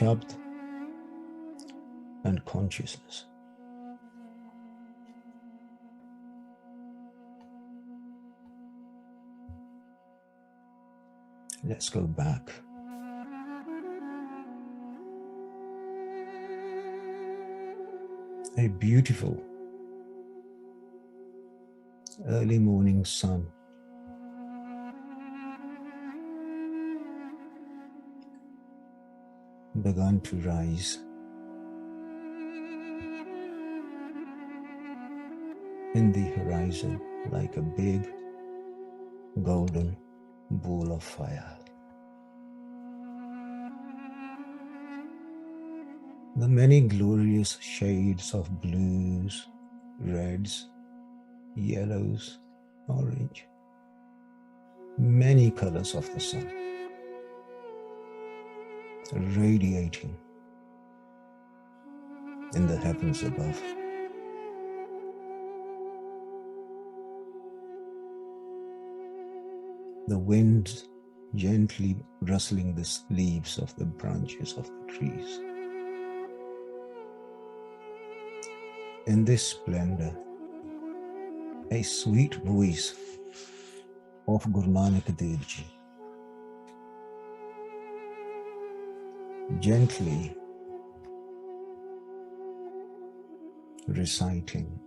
Shabad and consciousness. Let's go back. A beautiful early morning sun began to rise in the horizon like a big golden ball of fire. The many glorious shades of blues, reds, yellows, orange, many colors of the sun radiating in the heavens above. The winds gently rustling the leaves of the branches of the trees. In this splendor, a sweet voice of Guru Nanak Dev Ji gently reciting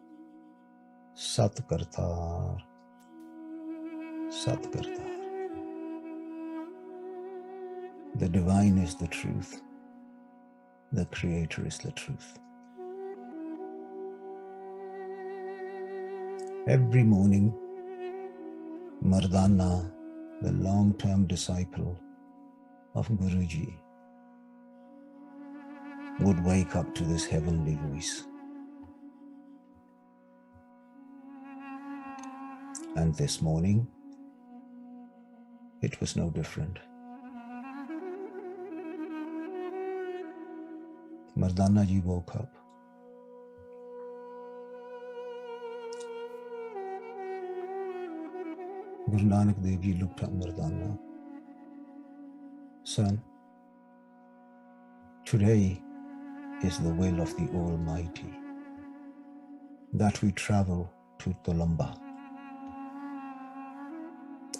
Sat Kartar, Sat Kartar. The divine is the truth. The creator is the truth. Every morning, Mardana, the long-term disciple of Guruji, would wake up to this heavenly voice. And this morning, it was no different. Mardana ji woke up. Guru Nanak Dev Ji looked at Mardana. Son, today is the will of the Almighty that we travel to Tolamba.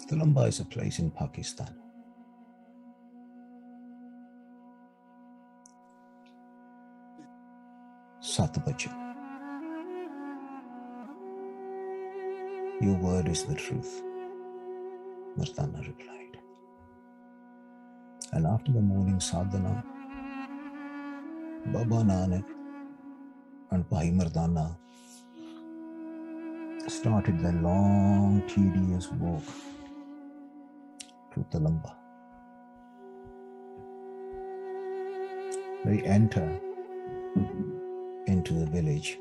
Tolamba is a place in Pakistan. Sat Bachan. Your word is the truth, Mardana replied. And after the morning sadhana, Baba Nanak and Bhai Mardana started their long, tedious walk to Tolamba. They enter into the village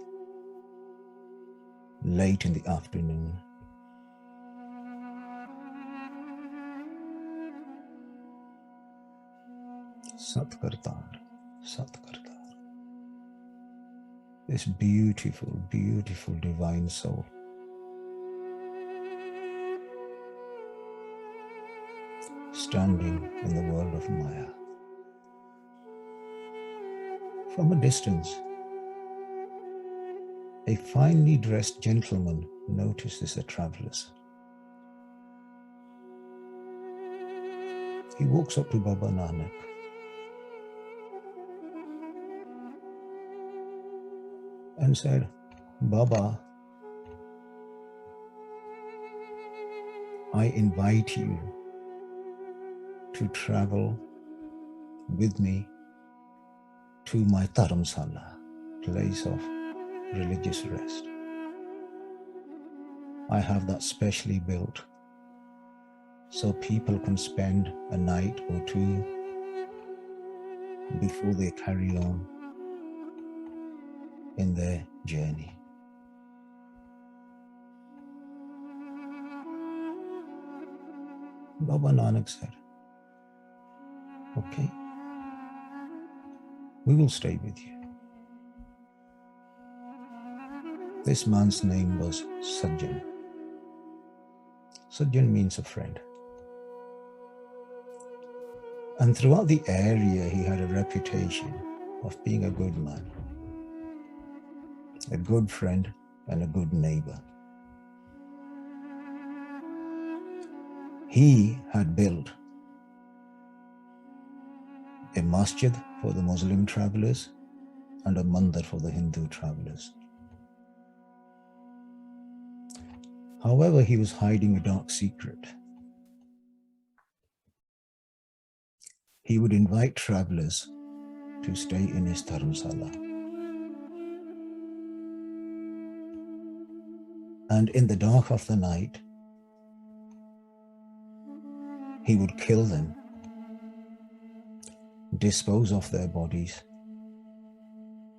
late in the afternoon. Sat Kartar, Sat Kartar. This beautiful, beautiful divine soul standing in the world of Maya. From a distance, a finely dressed gentleman notices the travelers. He walks up to Baba Nanak and said, Baba, I invite you to travel with me to my Dharamsala, place of religious rest. I have that specially built so people can spend a night or two before they carry on in their journey. Baba Nanak said, okay, we will stay with you. This man's name was Sajjan. Sajjan means a friend. And throughout the area, he had a reputation of being a good man, a good friend, and a good neighbor. He had built a masjid for the Muslim travelers and a mandir for the Hindu travelers. However, he was hiding a dark secret. He would invite travelers to stay in his dharamsala. And in the dark of the night, he would kill them, dispose of their bodies,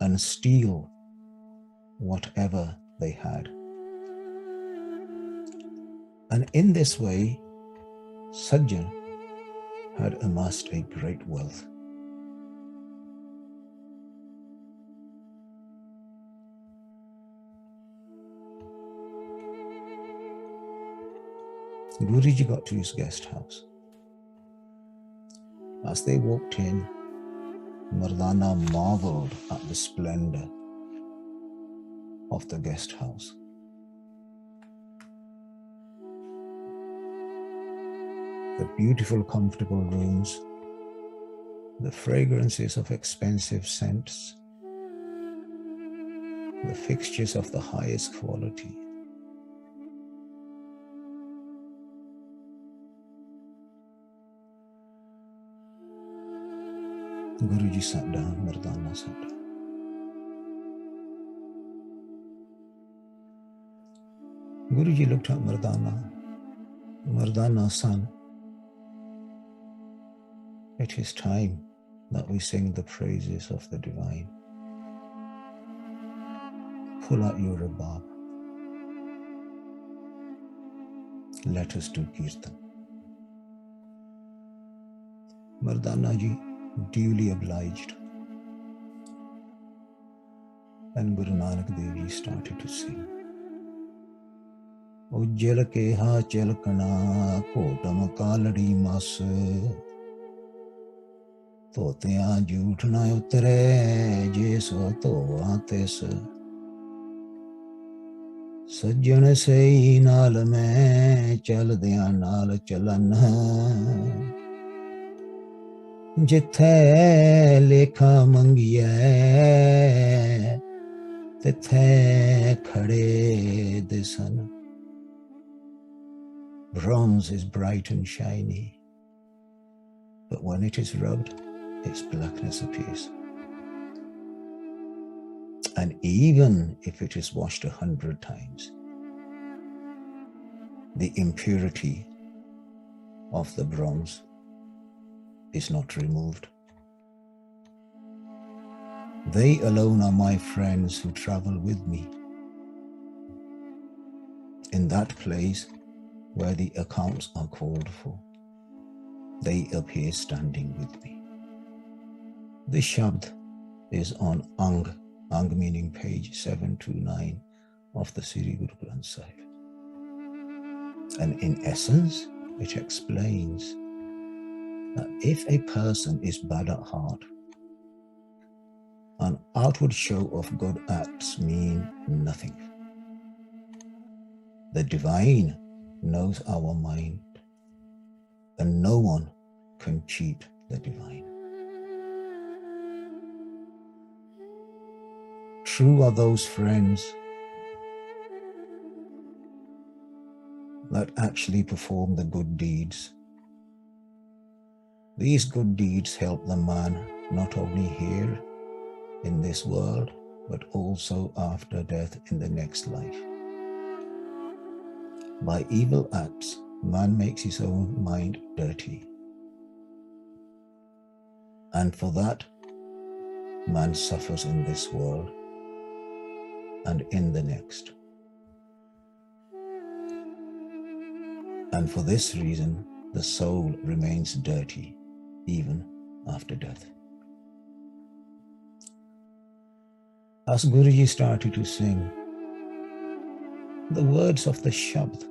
and steal whatever they had. And in this way, Sajjan had amassed a great wealth. Guruji got to his guest house. As they walked in, Mardana marveled at the splendor of the guest house. The beautiful, comfortable rooms, the fragrances of expensive scents, the fixtures of the highest quality. Guruji sat down, Mardana sat down. Guruji looked at Mardana. Mardana, son, it is time that we sing the praises of the divine. Pull out your rabab. Let us do kirtan. Mardana ji duly obliged, and Guru Nanak Dev Ji started to sing. Ujjal keha chalkana kotam kaladi mas ਤੋਤਿਆਂ ਝੂਠ ਨਾ ਉਤਰੇ ਜੇ ਸੋ ਧੋਆ ਤਿਸ ਸੱਜਣ ਸਈ ਨਾਲ ਮੈਂ ਚਲਦਿਆਂ ਨਾਲ ਚਲਨ ਜਿੱਥੇ ਲੇਖਾ ਮੰਗੀਐ ਤਿੱਥੇ ਖੜੇ ਦਿਸਨ. Bronze is bright and shiny, but when it is rubbed, its blackness appears. And even if it is washed 100 times, the impurity of the bronze is not removed. They alone are my friends who travel with me. In that place where the accounts are called for, they appear standing with me. This Shabad is on Ang meaning page 729 of the Sri Guru Granth Sahib. And in essence, it explains that if a person is bad at heart, an outward show of good acts mean nothing. The divine knows our mind, and no one can cheat the divine. True are those friends that actually perform the good deeds. These good deeds help the man not only here in this world, but also after death in the next life. By evil acts, man makes his own mind dirty. And for that, man suffers in this world and in the next. And for this reason, the soul remains dirty even after death. As Guruji started to sing, the words of the Shabad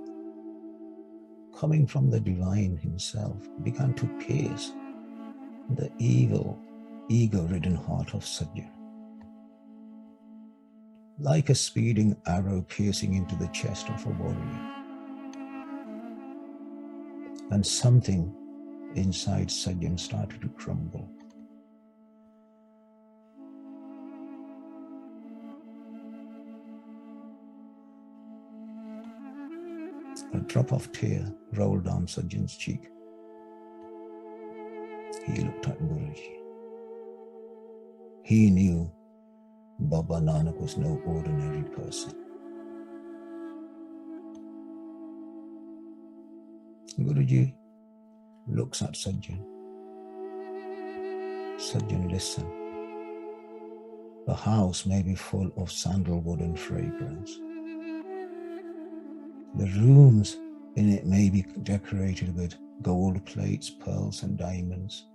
coming from the divine himself began to pierce the evil, ego-ridden heart of Sajjan, like a speeding arrow piercing into the chest of a warrior. And something inside Sajjan started to crumble. A drop of tear rolled down Sajjan's cheek. He looked at Guruji. He knew Baba Nanak was no ordinary person. Guruji looks at Sajjan. Sajjan, listen. The house may be full of sandalwood and fragrance. The rooms in it may be decorated with gold plates, pearls, and diamonds.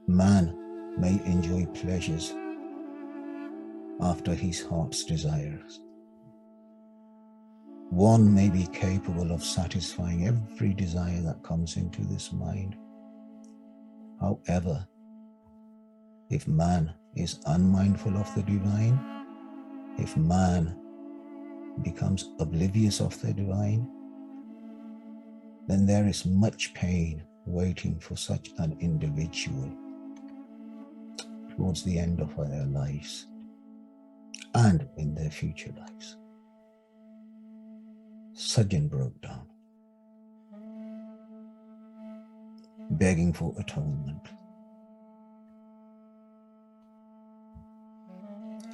Man may enjoy pleasures after his heart's desires. One may be capable of satisfying every desire that comes into this mind. However, if man is unmindful of the divine, if man becomes oblivious of the divine, then there is much pain waiting for such an individual towards the end of their lives and in their future lives. Sajjan broke down, begging for atonement.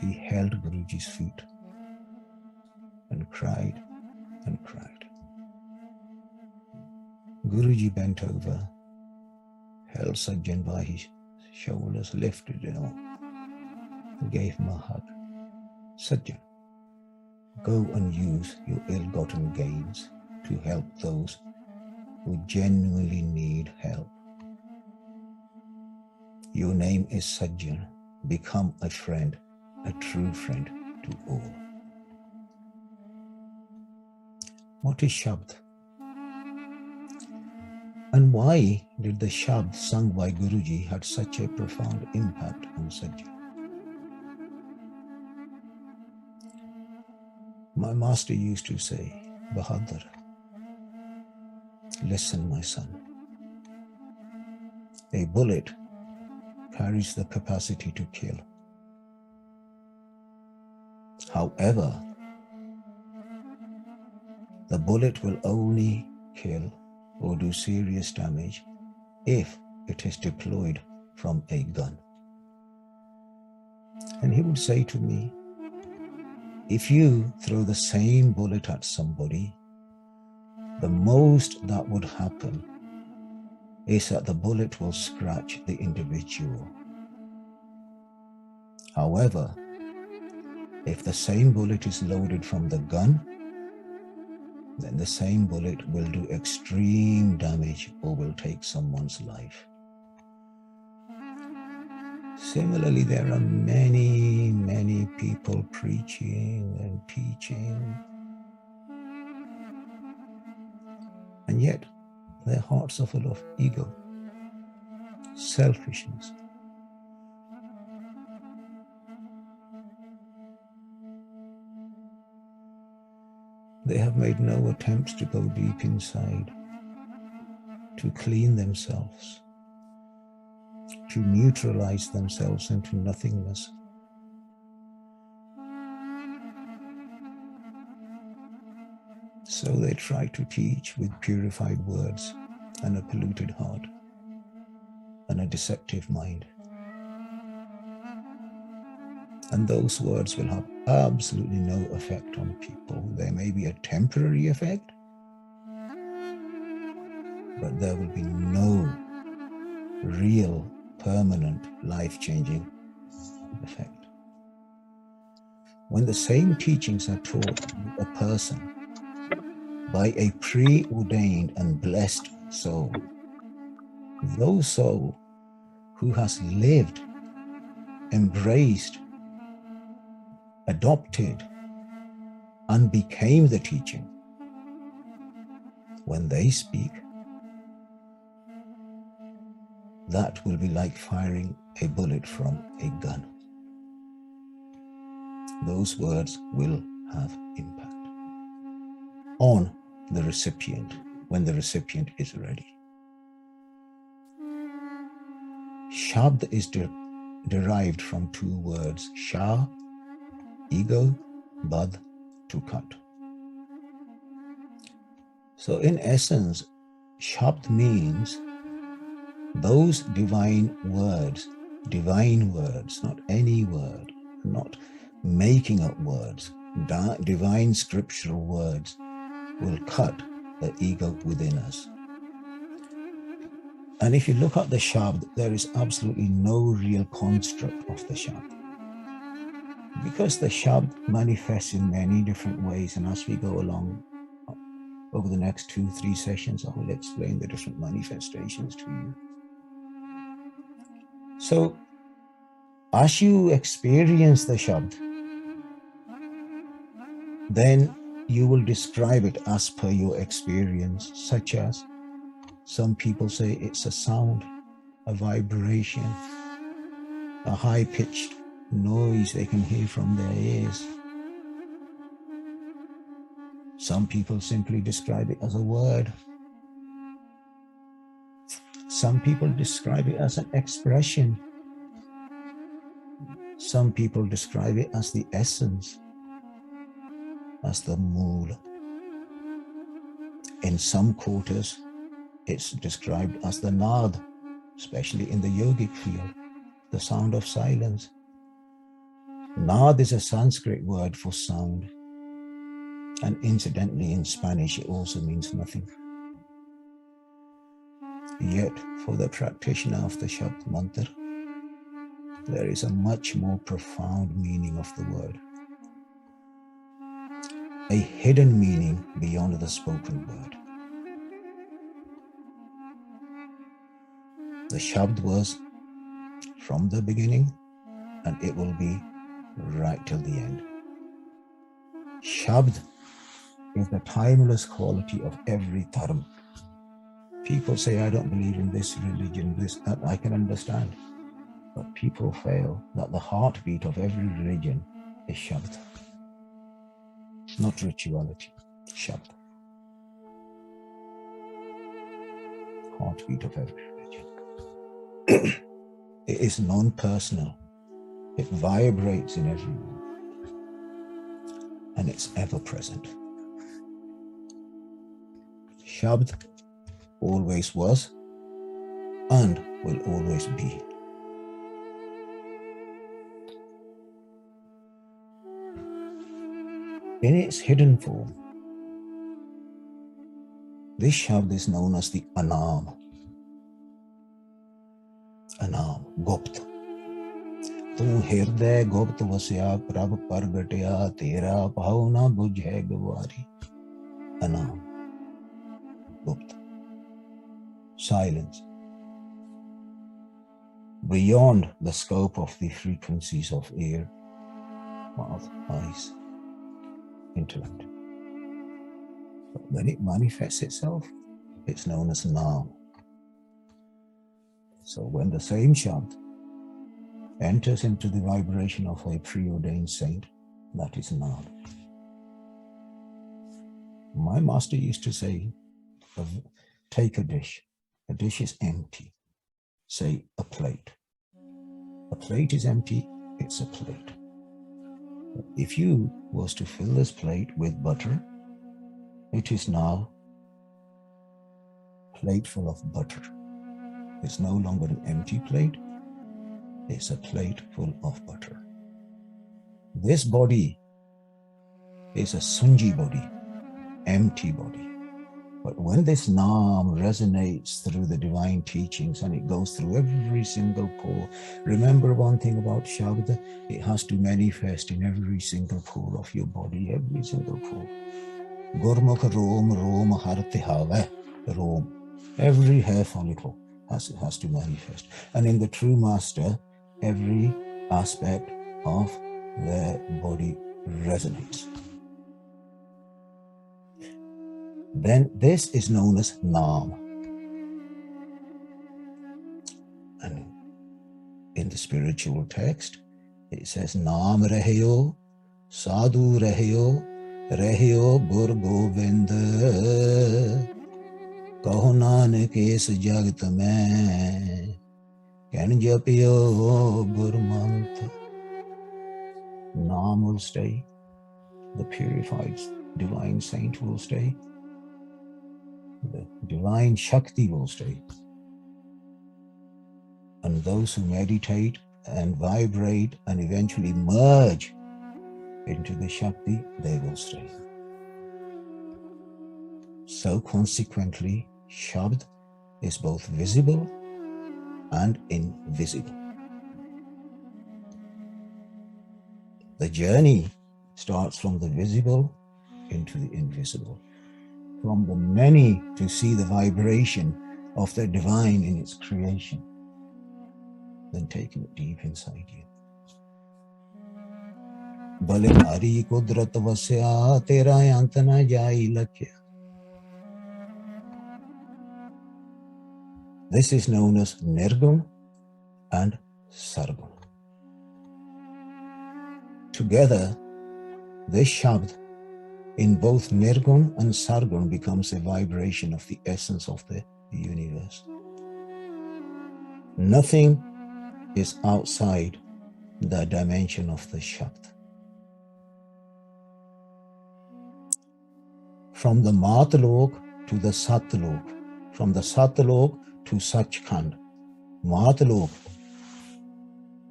He held Guruji's feet and cried and cried. Guruji bent over, held Sajjan by his shoulders, lifted him up, and gave him a hug. Sajjan, go and use your ill-gotten gains to help those who genuinely need help. Your name is Sajjan. Become a friend, a true friend to all. What is Shabad? And why did the Shabad sung by Guruji had such a profound impact on Sajjan? My master used to say, Bahadur, listen, my son. A bullet carries the capacity to kill. However, the bullet will only kill or do serious damage if it is deployed from a gun. And he would say to me, if you throw the same bullet at somebody, the most that would happen is that the bullet will scratch the individual. However, if the same bullet is loaded from the gun, then the same bullet will do extreme damage or will take someone's life. Similarly, there are many people preaching and teaching, and yet their hearts are full of ego, selfishness. They have made no attempts to go deep inside, to clean themselves, to neutralize themselves into nothingness. So they try to teach with purified words and a polluted heart and a deceptive mind. And those words will have absolutely no effect on people. There may be a temporary effect, but there will be no real, permanent, life-changing effect. When the same teachings are taught to a person by a preordained and blessed soul, those soul who has lived, embraced, adopted, and became the teaching, when they speak, that will be like firing a bullet from a gun. Those words will have impact on the recipient when the recipient is ready. Shabd is derived from two words, Shah, ego, Bad, to cut. So in essence, Shabd means those divine words, not any word, not making up words, divine scriptural words will cut the ego within us. And if you look at the Shabd, there is absolutely no real construct of the Shabd, because the Shabd manifests in many different ways. And as we go along over the next 2-3 sessions, I will explain the different manifestations to you. So as you experience the Shabd, then you will describe it as per your experience, such as some people say it's a sound, a vibration, a high-pitched noise they can hear from their ears. Some people simply describe it as a word. Some people describe it as an expression. Some people describe it as the essence, as the mool. In some quarters, it's described as the nad, especially in the yogic field, the sound of silence. Nad is a Sanskrit word for sound, and incidentally in Spanish it also means nothing. Yet for the practitioner of the Shabd mantra, there is a much more profound meaning of the word, a hidden meaning beyond the spoken word. The Shabd was from the beginning, and it will be right till the end. Shabd is the timeless quality of every dharma. People say, I don't believe in this religion, that I can understand. But people fail that the heartbeat of every religion is Shabd, not rituality, Shabd. Heartbeat of every religion. It is non-personal. It vibrates in everyone. And it's ever present. Shabd always was and will always be. In its hidden form, this Shabd is known as the Anam. Anam, Gupt. Tu hirday gupt vasya prabh pargatya tera bhavna bujhe gawari. Anam, Gupt. Silence. Beyond the scope of the frequencies of ear, mouth, eyes, intellect. But when it manifests itself, it's known as Nam. So when the same Shabd enters into the vibration of a preordained saint, that is Nam. My master used to say, take a dish is empty. Say a plate. A plate is empty, it's a plate. If you was to fill this plate with butter, it is now a plate full of butter. It's no longer an empty plate, it's a plate full of butter. This body is a Sunji body, empty body. But when this Naam resonates through the divine teachings and it goes through every single pore, remember one thing about Shabad, it has to manifest in every single pore of your body, every single pore. Gurmukh Rom Har Tihave, Rom. Every hair follicle has to manifest. And in the true master, every aspect of their body resonates. Then this is known as Naam. And in the spiritual text, it says Naam Rahyo, Sadhu Rahyo, Rahyo Gur Govind, Kaho Nanak es Jagat mein, Kan Japyo Gur Mantra. Naam will stay, the purified divine saint will stay, the divine Shakti will stay. And those who meditate and vibrate and eventually merge into the Shakti, they will stay. So consequently, Shabd is both visible and invisible. The journey starts from the visible into the invisible, from the many to see the vibration of the divine in its creation, then taking it deep inside you. Balihari Kudrat Vasya Tera Yantana Jai Lakya. This is known as Nirgun and Sargun. Together, this Shabd in both Nirgun and Sargun becomes a vibration of the essence of the universe. Nothing is outside the dimension of the Shabd. From the Matlok to the Satlok, from the Satlok to Sachkhand. Matlok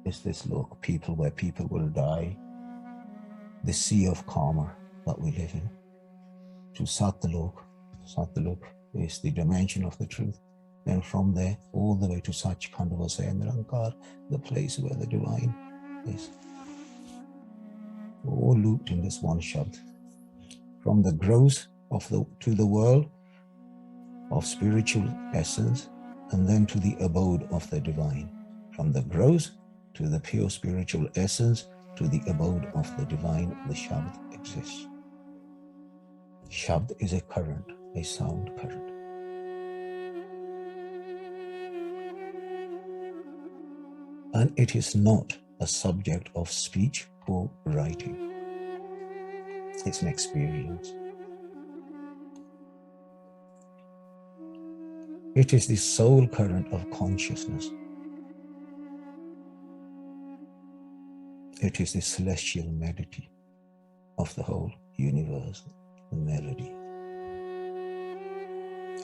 is this lok, people where people will die, the sea of karma that we live in. To Satlok, Satlok is the dimension of the truth. And from there, all the way to Sachkhand, Nirankar, the place where the divine is. All looped in this one Shabd. From the gross to the world of spiritual essence, and then to the abode of the divine. From the gross to the pure spiritual essence, to the abode of the divine, the Shabd exists. Shabd is a current, a sound current. And it is not a subject of speech or writing. It's an experience. It is the soul current of consciousness. It is the celestial melody of the whole universe, the melody.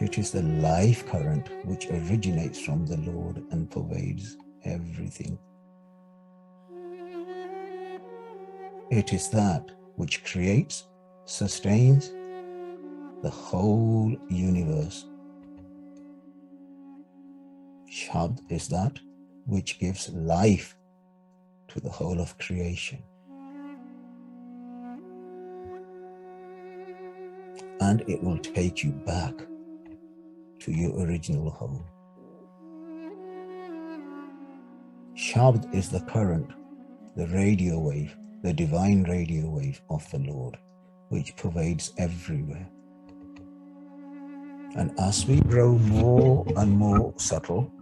It is the life current which originates from the Lord and pervades everything. It is that which creates, sustains the whole universe. Shabd is that which gives life to the whole of creation. And it will take you back to your original home. Shabd is the current, the radio wave, the divine radio wave of the Lord, which pervades everywhere. And as we grow more and more subtle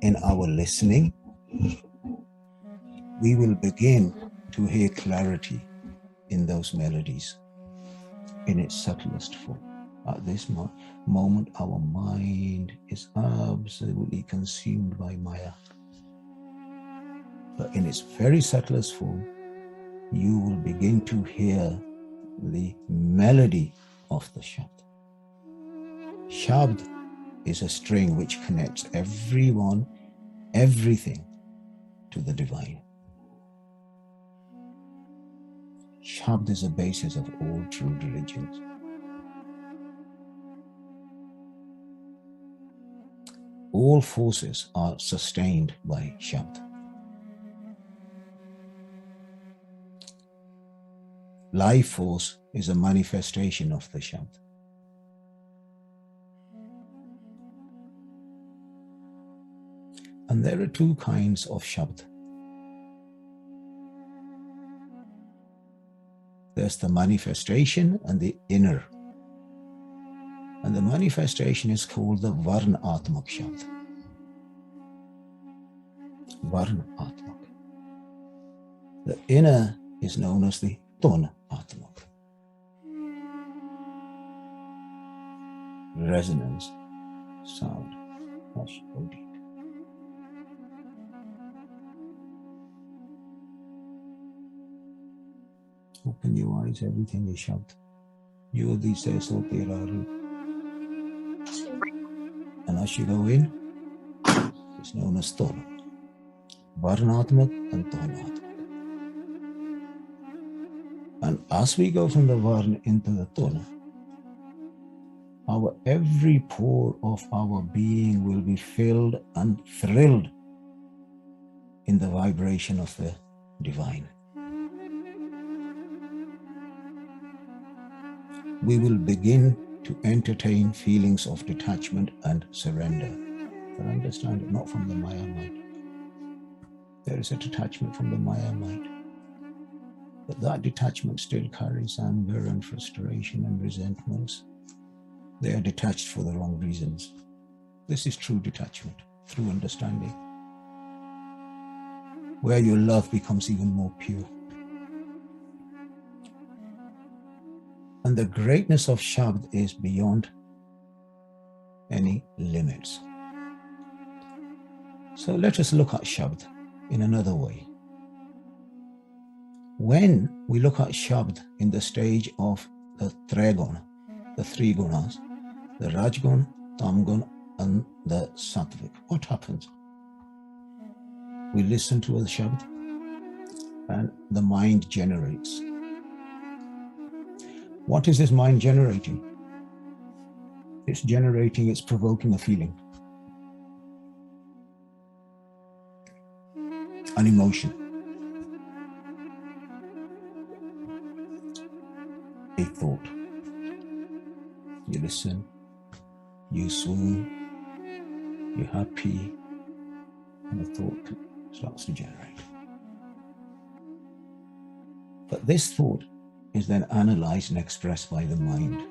in our listening, we will begin to hear clarity in those melodies in its subtlest form. At this moment, our mind is absolutely consumed by Maya. But in its very subtlest form, you will begin to hear the melody of the Shabd. Shabd is a string which connects everyone, everything to the divine. Shabd is the basis of all true religions. All forces are sustained by Shabd. Life force is a manifestation of the Shabd. And there are two kinds of Shabd. There's the manifestation and the inner. And the manifestation is called the Varnatmak Shabd. Varnatmak. The inner is known as the Tonatmak. Resonance, sound, hush, body. Open your eyes, everything is Shabd. Yodi says so Teraru. And as you go in, it's known as Tona. Varnatmak and Tonatmak. And as we go from the Varna into the Tona, our every pore of our being will be filled and thrilled in the vibration of the divine. We will begin to entertain feelings of detachment and surrender. For understand it, not from the Maya mind. There is a detachment from the Maya mind. But that detachment still carries anger and frustration and resentments. They are detached for the wrong reasons. This is true detachment, through understanding, where your love becomes even more pure. And the greatness of Shabd is beyond any limits. So let us look at Shabd in another way. When we look at Shabd in the stage of the Triguna, the three gunas, the Rajgun, Tamgun, and the Sattvic, what happens? We listen to the Shabd and the mind generates. What is this mind generating? It's generating, it's provoking a feeling, an emotion, a thought. You listen, you swoon, you're happy, and a thought starts to generate. But this thought is then analyzed and expressed by the mind.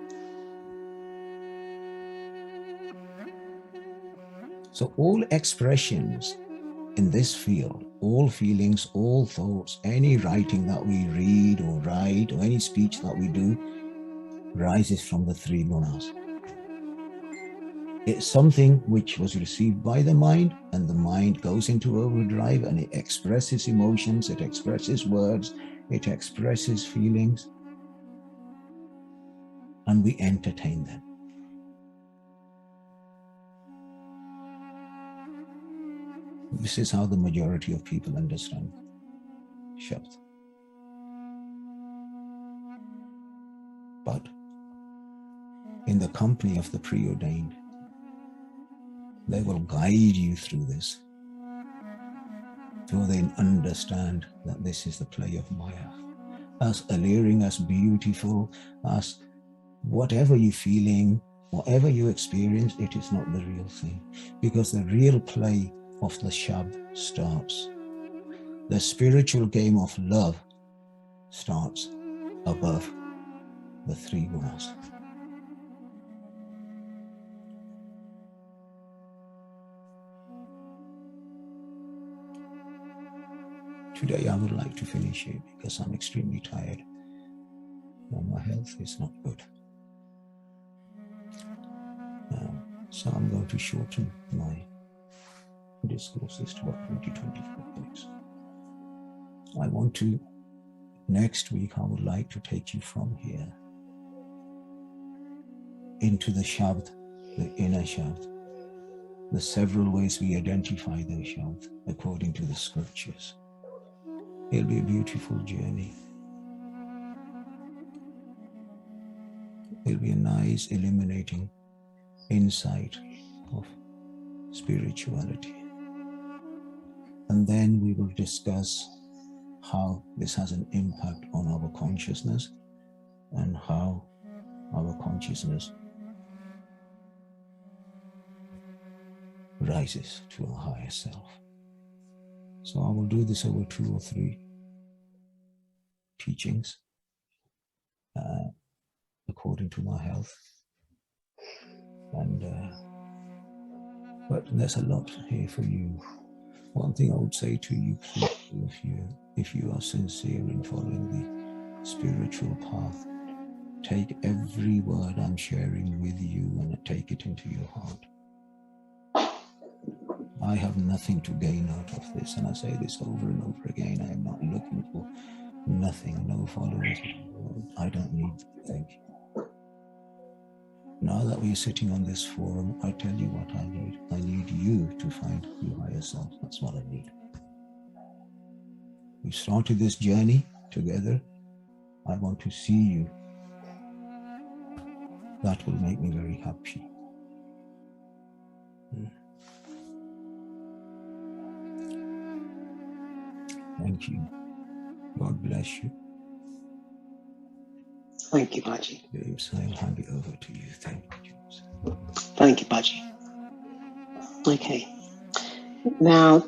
So all expressions in this field, all feelings, all thoughts, any writing that we read or write, or any speech that we do, rises from the three gunas. It's something which was received by the mind, and the mind goes into overdrive and it expresses emotions, it expresses words, it expresses feelings, and we entertain them. This is how the majority of people understand Shabd. But in the company of the preordained, they will guide you through this, so they understand that this is the play of Maya. As alluring, as beautiful, as whatever you're feeling, whatever you experience, it is not the real thing. Because the real play of the Shabd starts. The spiritual game of love starts above the three gunas. Today I would like to finish it because I'm extremely tired and my health is not good. So I'm going to shorten my discourses to about 20-25 minutes. I want to, next week, I would like to take you from here into the Shabd, the inner Shabd, the several ways we identify the Shabd according to the scriptures. It'll be a beautiful journey. It'll be a nice illuminating insight of spirituality. And then we will discuss how this has an impact on our consciousness and how our consciousness rises to a higher self. So I will do this over 2 or 3 teachings according to my health. And but there's a lot here for you. One thing I would say to you, please, if you are sincere in following the spiritual path, take every word I'm sharing with you and take it into your heart. I have nothing to gain out of this, and I say this over and over again. I am not looking for nothing, no followers. I don't need anything. Now that we're sitting on this forum, I tell you what I need. I need you to find your higher self. That's what I need. We started this journey together. I want to see you. That will make me very happy. Thank you. God bless you. Thank you, Baji. James, I'll hand it over to you. Thank you, James. Thank you, Baji. Okay. Now,